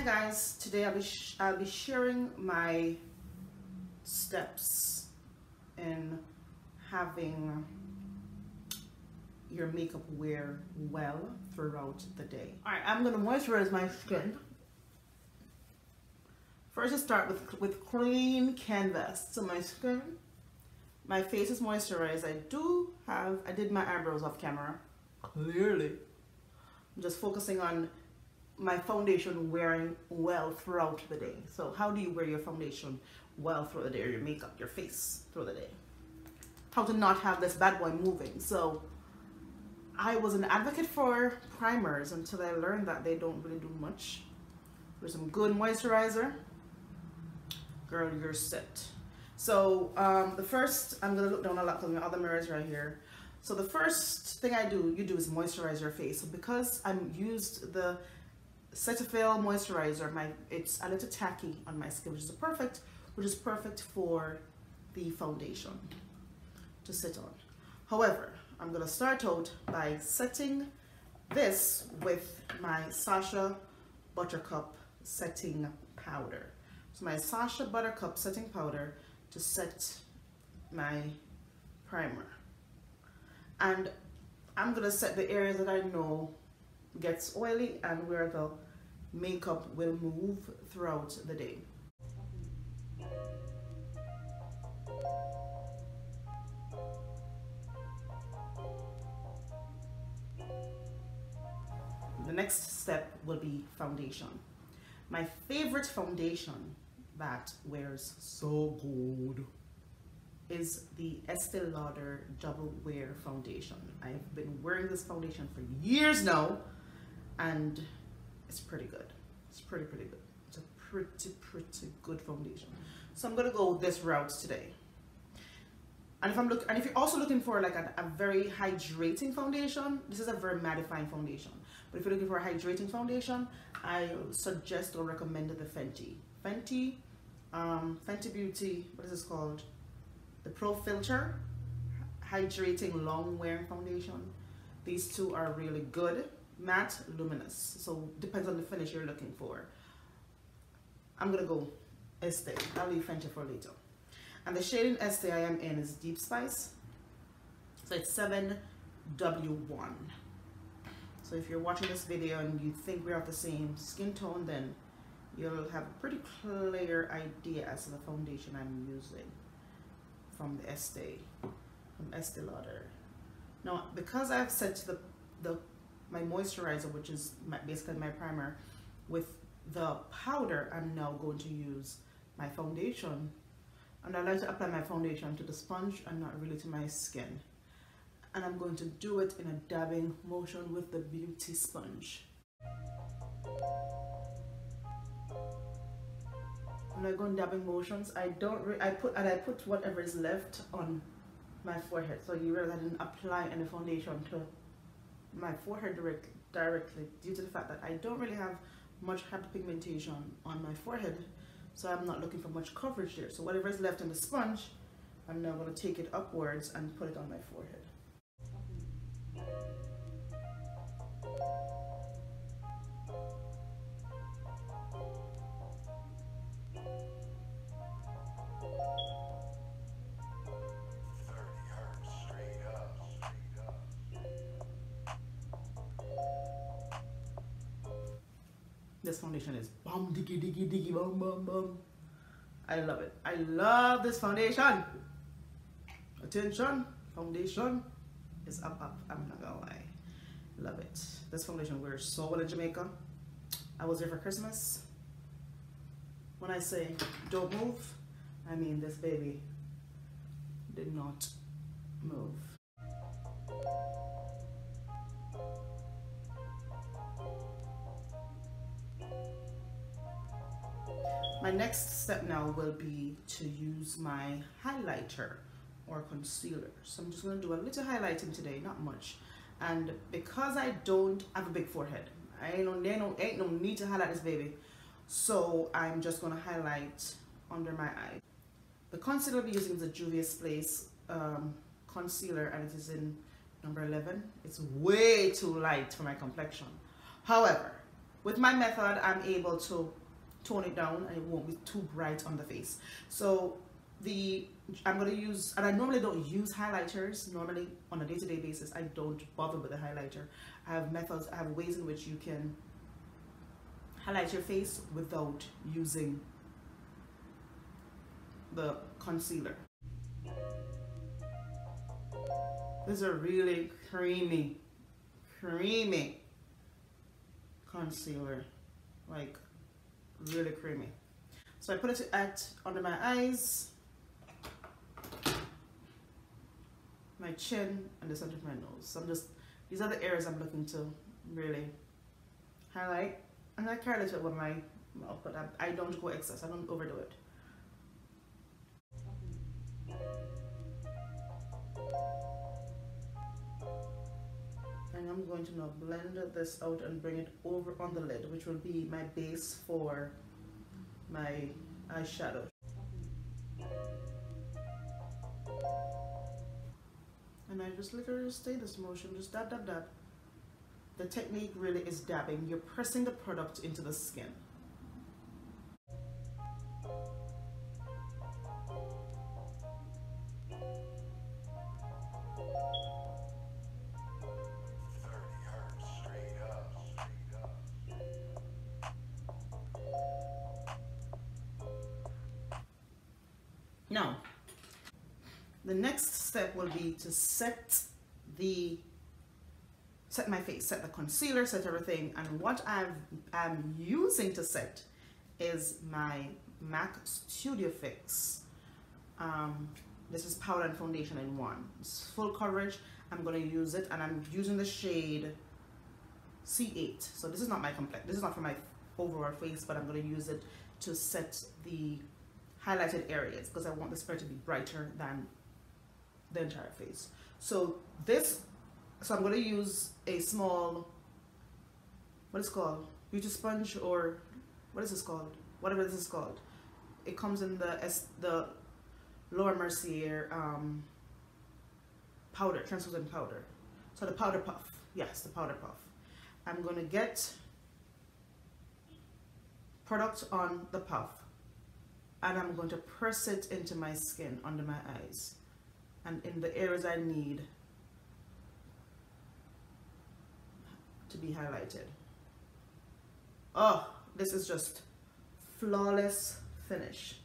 guys, today I'll be sharing my steps in having your makeup wear well throughout the day. Alright, I'm going to moisturize my skin. First I start with clean canvas. So my skin, my face is moisturized. I did my eyebrows off camera, clearly. I'm just focusing on my foundation wearing well throughout the day. So how do you wear your foundation well through the day, or your makeup, your face through the day? How to not have this bad boy moving. So I was an advocate for primers until I learned that they don't really do much. There's some good moisturizer. Girl, you're set. So the first, I'm gonna look down a lot because my other mirror is right here. So the first thing you do is moisturize your face. So because I'm used the Cetaphil moisturizer, it's a little tacky on my skin, which is perfect for the foundation to sit on. However, I'm gonna start out by setting this with my Sacha Buttercup setting powder. So my Sacha Buttercup setting powder to set my primer, and I'm gonna set the areas that I know gets oily and where the makeup will move throughout the day. The next step will be foundation. My favorite foundation that wears so good is the Estee Lauder Double Wear Foundation. I've been wearing this foundation for years now, and it's pretty good. It's pretty good. It's a pretty good foundation. So I'm gonna go this route today. And if you're also looking for like a very hydrating foundation, this is a very mattifying foundation. But if you're looking for a hydrating foundation, I suggest or recommend the Fenty Beauty, what is this called? The Pro Filter Hydrating Long Wearing Foundation. These two are really good. Matte, luminous. So depends on the finish you're looking for. I'm gonna go Estee. I'll leave Fenty for later. And the shade in Estee I am in is Deep Spice. So it's 7W1. So if you're watching this video and you think we're of the same skin tone, then you'll have a pretty clear idea as to the foundation I'm using from the Estee Lauder. Now, because I've set my moisturizer, which is basically my primer, with the powder, I'm now going to use my foundation. And I like to apply my foundation to the sponge and not really to my skin. And I'm going to do it in a dabbing motion with the beauty sponge. When I go in dabbing motions, I put whatever is left on my forehead. So you realize I didn't apply any foundation to my forehead directly due to the fact that I don't really have much hyperpigmentation on my forehead. So I'm not looking for much coverage there. So whatever is left in the sponge, I'm now going to take it upwards and put it on my forehead. This foundation is bum diggy diggy diggy bum bum bum. I love it. I love this foundation. Attention, foundation is up. I'm not gonna lie. Love it. This foundation wears so well in Jamaica. I was there for Christmas. When I say don't move, I mean this baby did not move. My next step now will be to use my highlighter or concealer. So I'm just going to do a little highlighting today, not much. And because I don't have a big forehead, ain't no need to highlight this baby. So I'm just going to highlight under my eye. The concealer I'll be using is a Juvia's Place concealer, and it is in number 11. It's way too light for my complexion. However, with my method, I'm able to tone it down and it won't be too bright on the face. So I'm going to use, and I normally don't use highlighters. Normally on a day-to-day basis, I don't bother with the highlighter. I have methods, I have ways in which you can highlight your face without using the concealer. This is a really creamy concealer, like really creamy. So I put it under my eyes, my chin, and the center of my nose. So these are the areas I'm looking to really highlight. And I carry a little with my mouth, but I don't go excess, I don't overdo it. And I'm going to now blend this out and bring it over on the lid, which will be my base for my eyeshadow. And I just literally stay this motion, just dab, dab, dab. The technique really is dabbing. You're pressing the product into the skin. Now, the next step will be to set my face, set the concealer, set everything. And what I'm using to set is my MAC Studio Fix. This is powder and foundation in one. It's full coverage. I'm going to use it, and I'm using the shade C8. So this is not my complex. This is not for my overall face, but I'm going to use it to set the highlighted areas because I want the spread to be brighter than the entire face. So I'm going to use a small, what is it called, beauty sponge, or what is this called, whatever this is called. It comes in the Laura Mercier powder, translucent powder. So the powder puff, yes, the powder puff. I'm going to get product on the puff, and I'm going to press it into my skin under my eyes and in the areas I need to be highlighted. Oh, this is just flawless finish.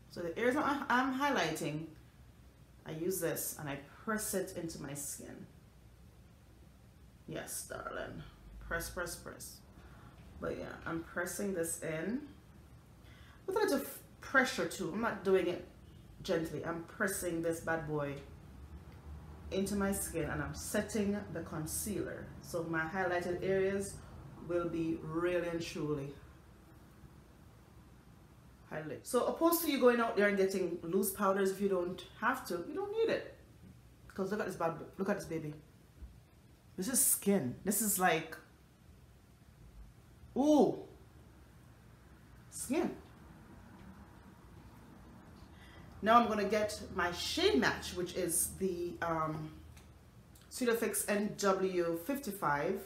So the areas I'm highlighting, I use this and I press it into my skin. Yes, darling. Press, press, press. But yeah, I'm pressing this in with a little pressure too. I'm not doing it gently. I'm pressing this bad boy into my skin and I'm setting the concealer. So my highlighted areas will be really and truly highlighted. So opposed to you going out there and getting loose powders, if you don't have to, you don't need it. Because look at this look at this baby. This is skin. This is like, ooh, skin. Now I'm going to get my shade match, which is the Studio Fix NW55,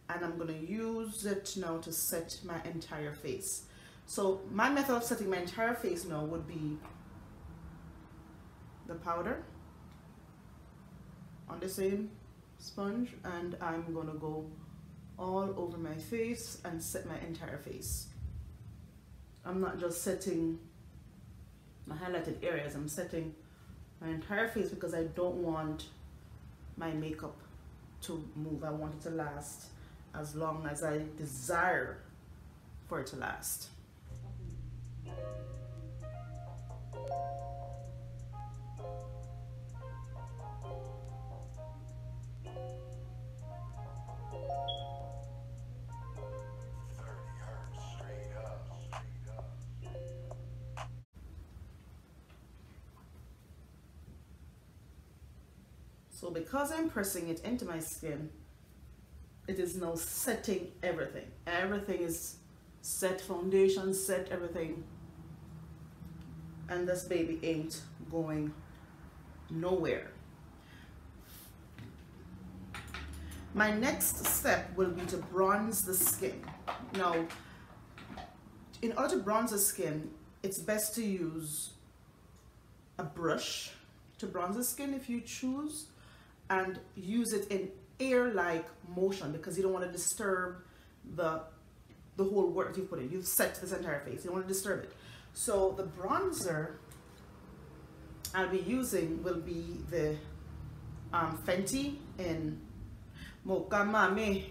and I'm going to use it now to set my entire face. So my method of setting my entire face now would be the powder on the same sponge, and I'm going to go all over my face and set my entire face. I'm not just setting my highlighted areas, I'm setting my entire face because I don't want my makeup to move. I want it to last as long as I desire for it to last. So because I'm pressing it into my skin, it is now setting everything. Everything is set, foundation set, everything. And this baby ain't going nowhere. My next step will be to bronze the skin. Now, in order to bronze the skin, it's best to use a brush to bronze the skin if you choose, and use it in air-like motion because you don't want to disturb the whole work you've put in. You've set this entire face. You don't want to disturb it. So the bronzer I'll be using will be the Fenty in Mocha Mami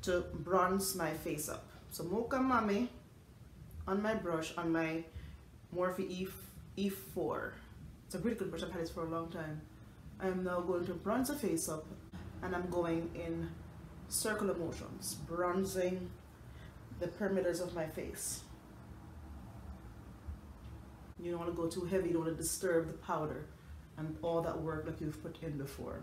to bronze my face up. So Mocha Mami on my brush, on my Morphe E4. It's a really good brush. I've had it for a long time. I'm now going to bronze the face up, and I'm going in circular motions, bronzing the perimeters of my face. You don't want to go too heavy. You don't want to disturb the powder and all that work that you've put in before.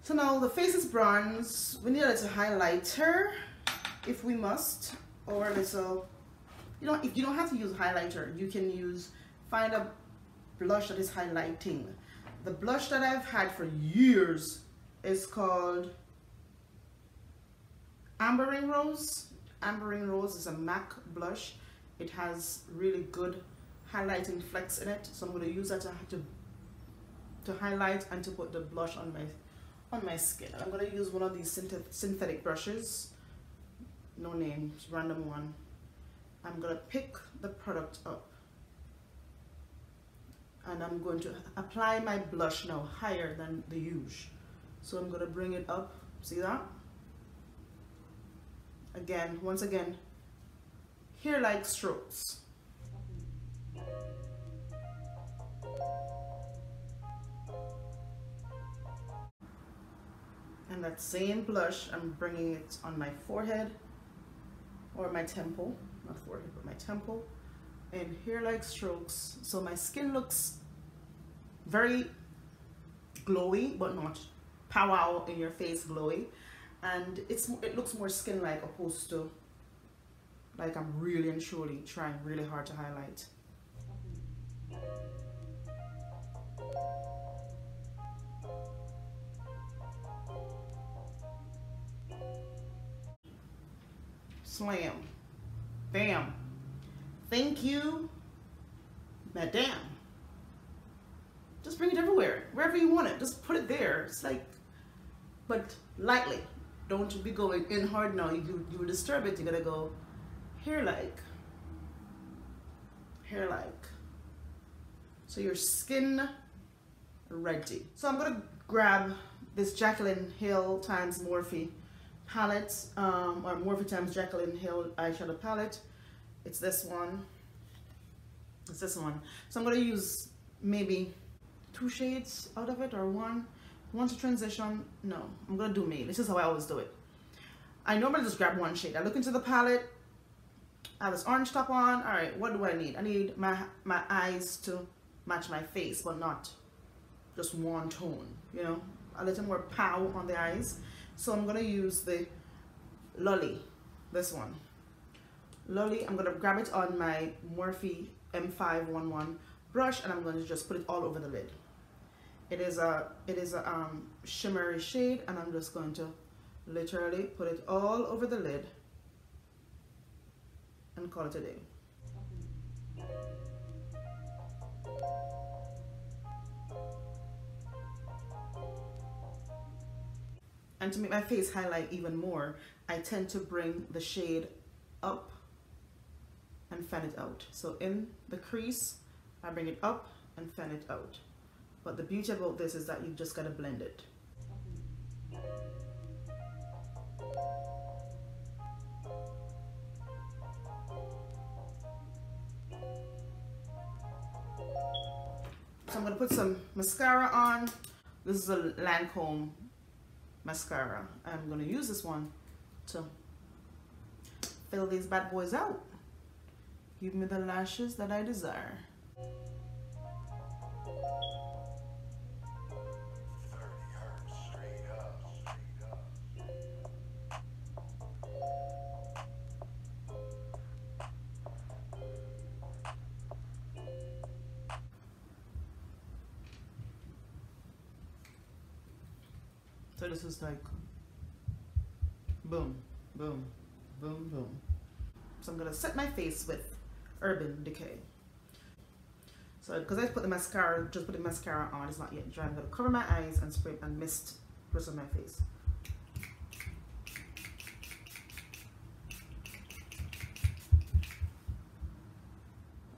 So now the face is bronze. We need a little highlighter if we must, or a little, if you don't have to use highlighter, you can find a blush that is highlighting. The blush that I've had for years is called Ambering Rose. Ambering Rose is a MAC blush. It has really good highlighting flecks in it. So I'm going to use that to highlight and to put the blush on my skin. I'm going to use one of these synthetic brushes, no name, just random one. I'm going to pick the product up, and I'm going to apply my blush now higher than the usual. So I'm going to bring it up, see that? Again, once again, hair-like strokes. And that same blush, I'm bringing it on my forehead or my temple, not forehead, but my temple, and hair-like strokes. So my skin looks very glowy, but not powwow in your face glowy. And it looks more skin-like opposed to like I'm really and truly trying really hard to highlight. Slam. Bam. Thank you, madame. Just bring it everywhere, wherever you want it. Just put it there. It's like, but lightly. Don't be going in hard now. You will disturb it. You gotta go hair-like. Hair-like. So your skin ready. So I'm gonna grab this Jaclyn Hill times Morphe palette, or Morphe times Jaclyn Hill eyeshadow palette. It's this one. It's this one. So I'm going to use maybe 2 shades out of it, or one. Want to transition? No, I'm going to do me. This is how I always do it. I normally just grab 1 shade. I look into the palette. I have this orange top on. All right, what do I need? I need my eyes to match my face, but not just one tone, a little more pow on the eyes. So I'm going to use the Lolly, this one. Lolly, I'm going to grab it on my Morphe M511 brush, and I'm going to just put it all over the lid. It is a shimmery shade, and I'm just going to literally put it all over the lid and call it a day. And to make my face highlight even more, I tend to bring the shade up and fan it out. So in the crease, I bring it up and fan it out. But the beauty about this is that you just gotta blend it. So I'm gonna put some mascara on. This is a Lancome mascara. I'm gonna use this one to fill these bad boys out. Give me the lashes that I desire. So this is like boom, boom, boom, boom. So I'm gonna set my face with Urban Decay. So because I put the mascara, just put the mascara on, it's not yet dry. I'm gonna cover my eyes and spray and mist the rest of my face.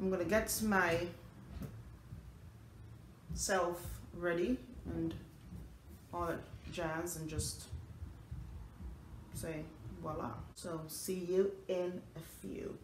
I'm gonna get my self ready and all that jazz and just say voila. So see you in a few.